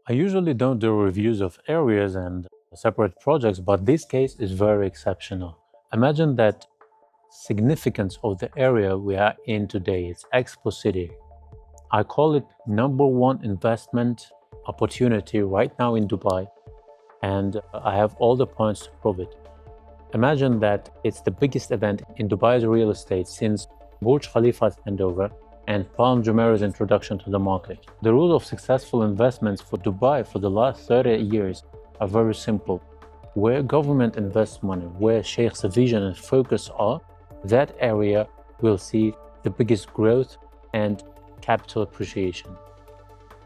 I usually don't do reviews of areas and separate projects, but this case is very exceptional. Imagine that significance of the area we are in today. It's Expo City. I call it number one investment opportunity right now in Dubai, and I have all the points to prove it. Imagine that it's the biggest event in Dubai's real estate since Burj Khalifa's handover and Palm Jumeirah's introduction to the market. The rules of successful investments for Dubai for the last 30 years are very simple. Where government invests money, where Sheikh's vision and focus are, that area will see the biggest growth and capital appreciation.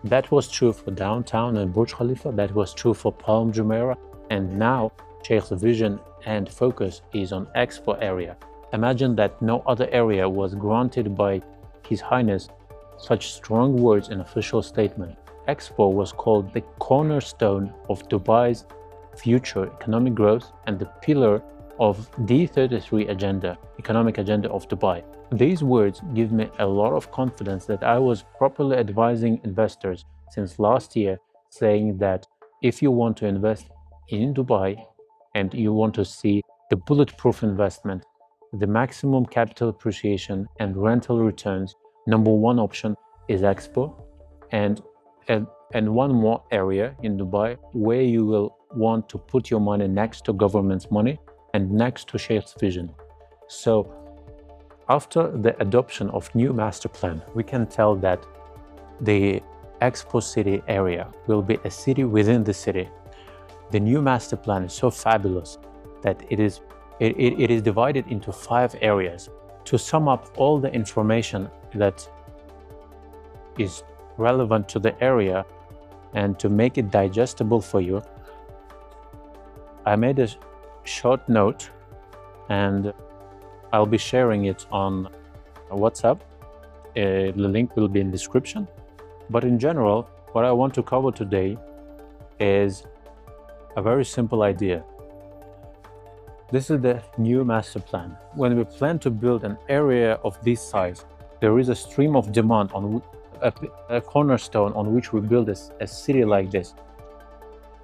That was true for downtown and Burj Khalifa, that was true for Palm Jumeirah, and now Sheikh's vision and focus is on Expo area. Imagine that no other area was granted by His Highness such strong words in official statement. Expo was called the cornerstone of Dubai's future economic growth and the pillar of D33 agenda, economic agenda of Dubai. These words give me a lot of confidence that I was properly advising investors since last year, saying that if you want to invest in Dubai and you want to see the bulletproof investment, the maximum capital appreciation and rental returns, number one option is Expo, and one more area in Dubai where you will want to put your money next to government's money and next to Sheikh's vision. So after the adoption of new master plan, we can tell that the Expo City area will be a city within the city. The new master plan is so fabulous that it is divided into 5 areas. To sum up all the information that is relevant to the area and to make it digestible for you, I made a short note and I'll be sharing it on WhatsApp. The link will be in the description. But in general, what I want to cover today is a very simple idea. This is the new master plan. When we plan to build an area of this size, there is a stream of demand on a cornerstone on which we build a city like this.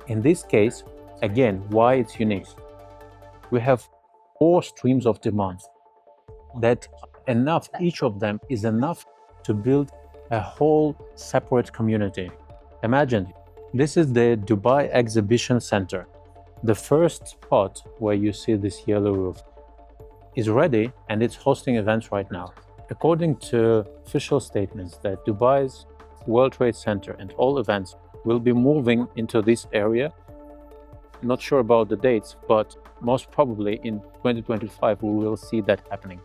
In this case, again, why it's unique? We have 4 streams of demand that enough, each of them is enough to build a whole separate community. Imagine, this is the Dubai Exhibition Center. The first spot where you see this yellow roof is ready and it's hosting events right now. According to official statements that Dubai's World Trade Center and all events will be moving into this area. Not sure about the dates, but most probably in 2025 we will see that happening.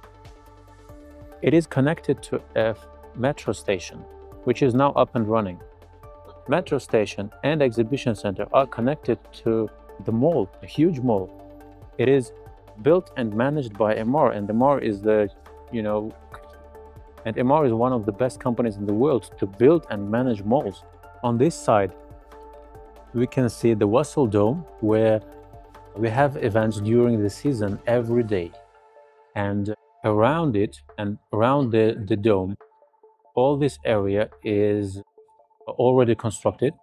It is connected to a metro station, which is now up and running. Metro station and exhibition center are connected to the mall, a huge mall. It is built and managed by Emaar, and Emaar is Emaar is one of the best companies in the world to build and manage malls. On this side, we can see the Resell Dome, where we have events during the season every day. And around it and around the dome, all this area is already constructed,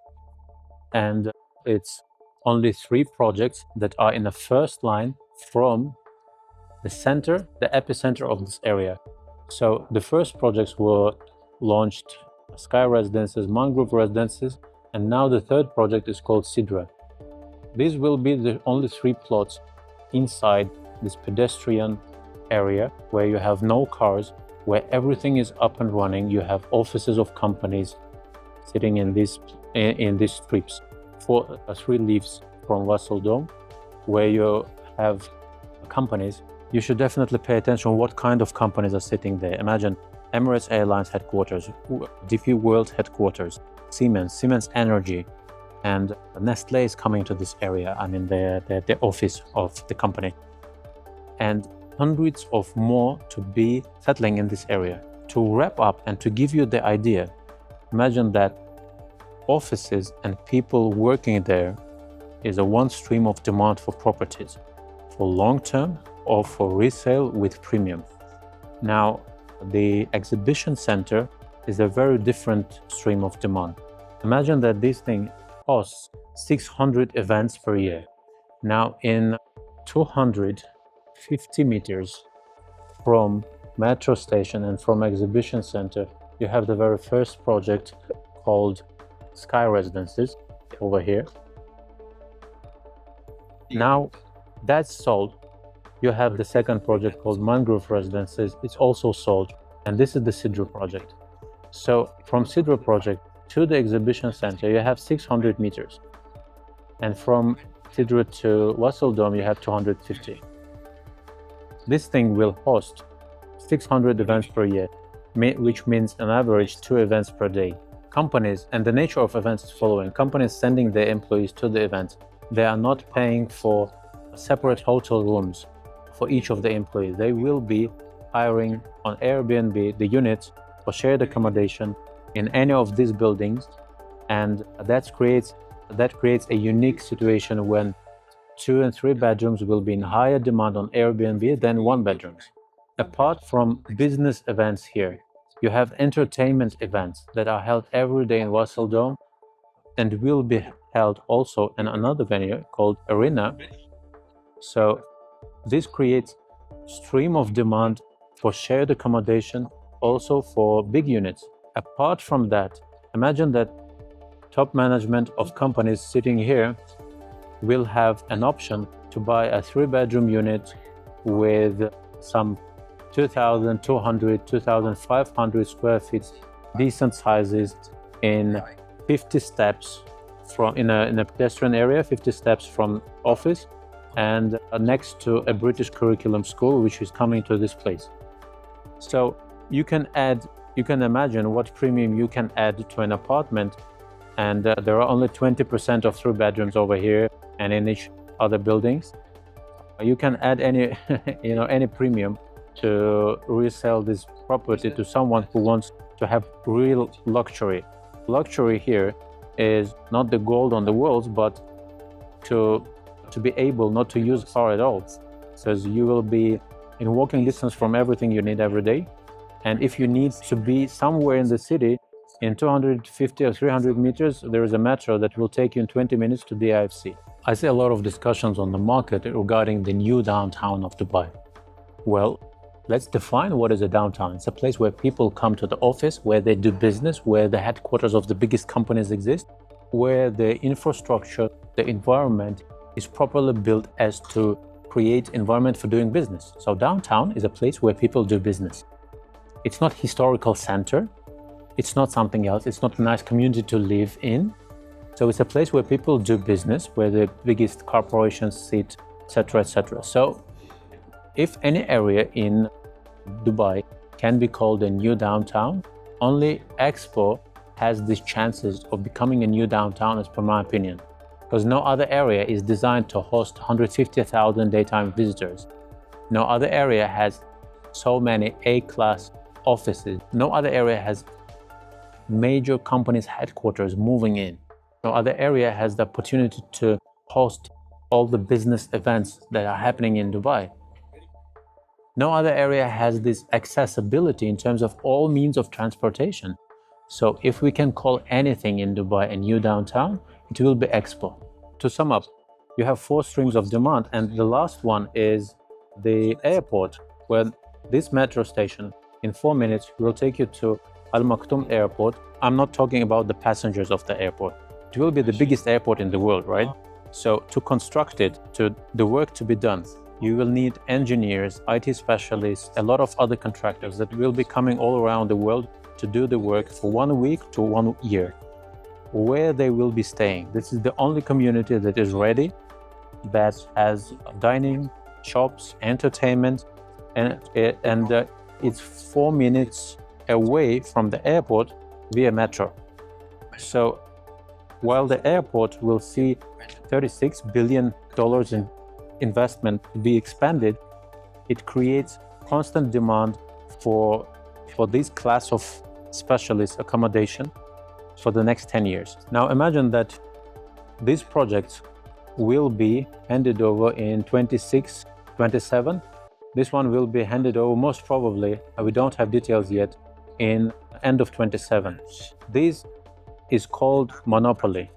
and it's only 3 projects that are in the first line from the center, the epicenter of this area. So the first projects were launched, Sky Residences, Mangrove Residences, and now the third project is called Sidra. These will be the only 3 plots inside this pedestrian area where you have no cars, where everything is up and running. You have offices of companies sitting in these strips. 3 leaves from Resell Dome, where you have companies. You should definitely pay attention what kind of companies are sitting there. Imagine Emirates Airlines headquarters, DP World headquarters, Siemens Energy, and Nestle is coming to this area. I mean, the office of the company. And hundreds of more to be settling in this area. To wrap up and to give you the idea, imagine that offices and people working there is a one stream of demand for properties, for long-term or for resale with premium. Now, the exhibition center is a very different stream of demand. Imagine that this thing hosts 600 events per year. Now, in 250 meters from metro station and from exhibition center, you have the very first project called Sky Residences over here. Now that's sold. You have the second project called Mangrove Residences. It's also sold, and this is the Sidra project. So from Sidra project to the exhibition center, you have 600 meters, and from Sidra to Resell Dome, you have 250. This thing will host 600 events per year, which means an average 2 events per day. Companies, and the nature of events is following. Companies sending their employees to the event, they are not paying for separate hotel rooms for each of the employees. They will be hiring on Airbnb the units for shared accommodation in any of these buildings, and that creates a unique situation when 2 and 3 bedrooms will be in higher demand on Airbnb than 1 bedrooms. Apart from business events here, you have entertainment events that are held every day in Resell Dome and will be held also in another venue called Arena. So this creates stream of demand for shared accommodation, also for big units. Apart from that, imagine that top management of companies sitting here will have an option to buy a 3-bedroom unit with some 2,200, 2,500 square feet, decent sizes, in 50 steps from in a pedestrian area, 50 steps from office, and next to a British curriculum school, which is coming to this place. So you can imagine what premium you can add to an apartment, and there are only 20% of 3 bedrooms over here and in each other buildings. You can add any any premium to resell this property to someone who wants to have real luxury. Luxury here is not the gold on the walls, but to be able not to use car at all, because you will be in walking distance from everything you need every day. And if you need to be somewhere in the city in 250 or 300 meters, there is a metro that will take you in 20 minutes to the IFC. I see a lot of discussions on the market regarding the new downtown of Dubai. Well, let's define what is a downtown. It's a place where people come to the office, where they do business, where the headquarters of the biggest companies exist, where the infrastructure, the environment is properly built as to create environment for doing business. So downtown is a place where people do business. It's not historical center. It's not something else. It's not a nice community to live in. So it's a place where people do business, where the biggest corporations sit, etc., etc. So if any area in Dubai can be called a new downtown, only Expo has these chances of becoming a new downtown, as per my opinion, because no other area is designed to host 150,000 daytime visitors. No other area has so many A-class offices. No other area has major companies' headquarters moving in. No other area has the opportunity to host all the business events that are happening in Dubai. No other area has this accessibility in terms of all means of transportation. So if we can call anything in Dubai a new downtown, it will be Expo. To sum up, you have 4 streams of demand, and the last one is the airport, where this metro station in 4 minutes will take you to Al Maktoum Airport. I'm not talking about the passengers of the airport. It will be the biggest airport in the world, right? So to construct it, to the work to be done, you will need engineers, IT specialists, a lot of other contractors that will be coming all around the world to do the work for 1 week to 1 year. Where they will be staying. This is the only community that is ready, that has dining, shops, entertainment, and it's 4 minutes away from the airport via metro. So while the airport will see $36 billion in investment to be expanded, it creates constant demand for this class of specialist accommodation for the next 10 years. Now imagine that these projects will be handed over in 26, 27. This one will be handed over most probably, we don't have details yet, in end of 27. This is called monopoly.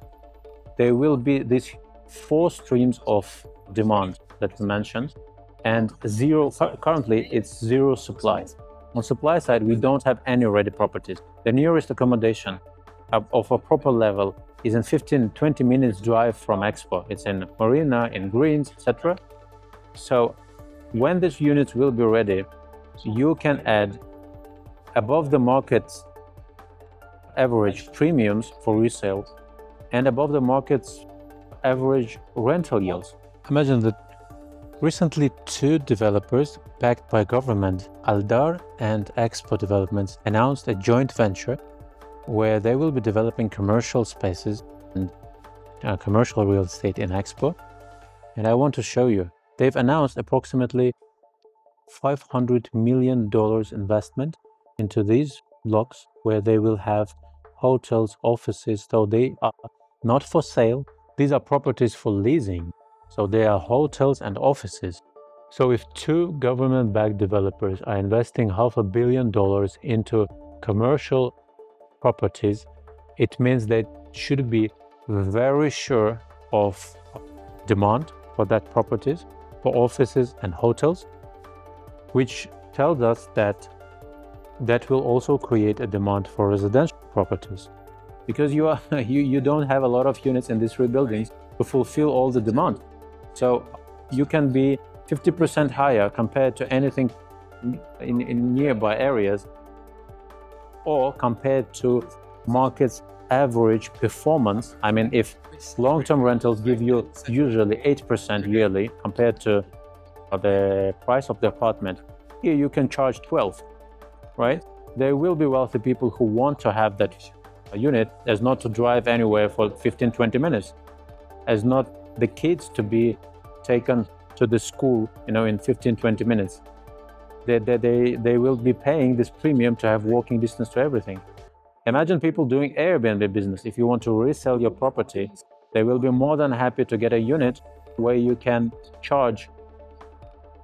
there will be these 4 streams of demand that we mentioned, and currently it's zero supply. On supply side, we don't have any ready properties. The nearest accommodation of a proper level is in 15-20 minutes drive from Expo. It's in Marina, in Greens, etc. So when these units will be ready, you can add above the market's average premiums for resale and above the market's average rental yields. Imagine that recently 2 developers backed by government, Aldar and Expo Developments, announced a joint venture where they will be developing commercial spaces and commercial real estate in Expo. And I want to show you, they've announced approximately $500 million investment into these blocks where they will have hotels, offices. So they are not for sale. These are properties for leasing. So they are hotels and offices. So if 2 government-backed developers are investing $500 million into commercial properties, it means they should be very sure of demand for that properties, for offices and hotels, which tells us that will also create a demand for residential properties, because you don't have a lot of units in these 3 buildings to fulfill all the demand. So you can be 50% higher compared to anything in nearby areas, or compared to market's average performance. I mean, if long-term rentals give you usually 8% yearly compared to the price of the apartment, here you can charge 12, right? There will be wealthy people who want to have that unit as not to drive anywhere for 15-20 minutes, as not the kids to be taken to the school, in 15-20 minutes. They will be paying this premium to have walking distance to everything. Imagine people doing Airbnb business. If you want to resell your property, they will be more than happy to get a unit where you can charge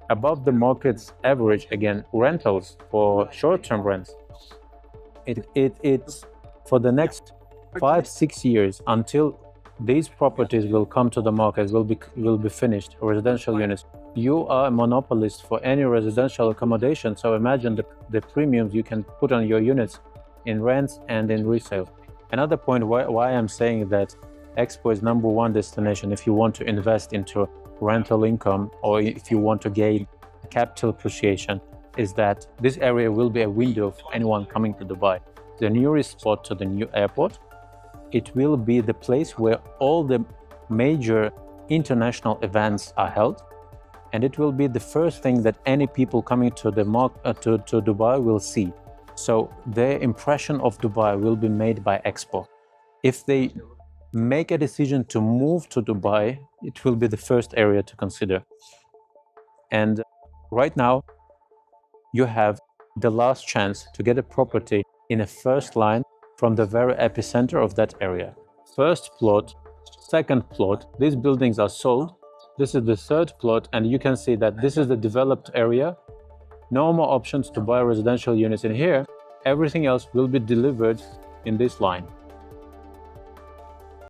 above the market's average, again, rentals for short-term rents. It's for the next 5-6 years until these properties will come to the market, will be finished, residential units. You are a monopolist for any residential accommodation, so imagine the premiums you can put on your units in rents and in resale. Another point why I'm saying that Expo is #1 destination if you want to invest into rental income or if you want to gain capital appreciation is that this area will be a window for anyone coming to Dubai. The nearest spot to the new airport. It will be the place where all the major international events are held, and it will be the first thing that any people coming to to Dubai will see. So their impression of Dubai will be made by Expo. If they make a decision to move to Dubai, it will be the first area to consider. And right now, you have the last chance to get a property in a first line from the very epicenter of that area. First plot, second plot, these buildings are sold. This is the 3rd plot, and you can see that this is the developed area. No more options to buy residential units in here. Everything else will be delivered in this line.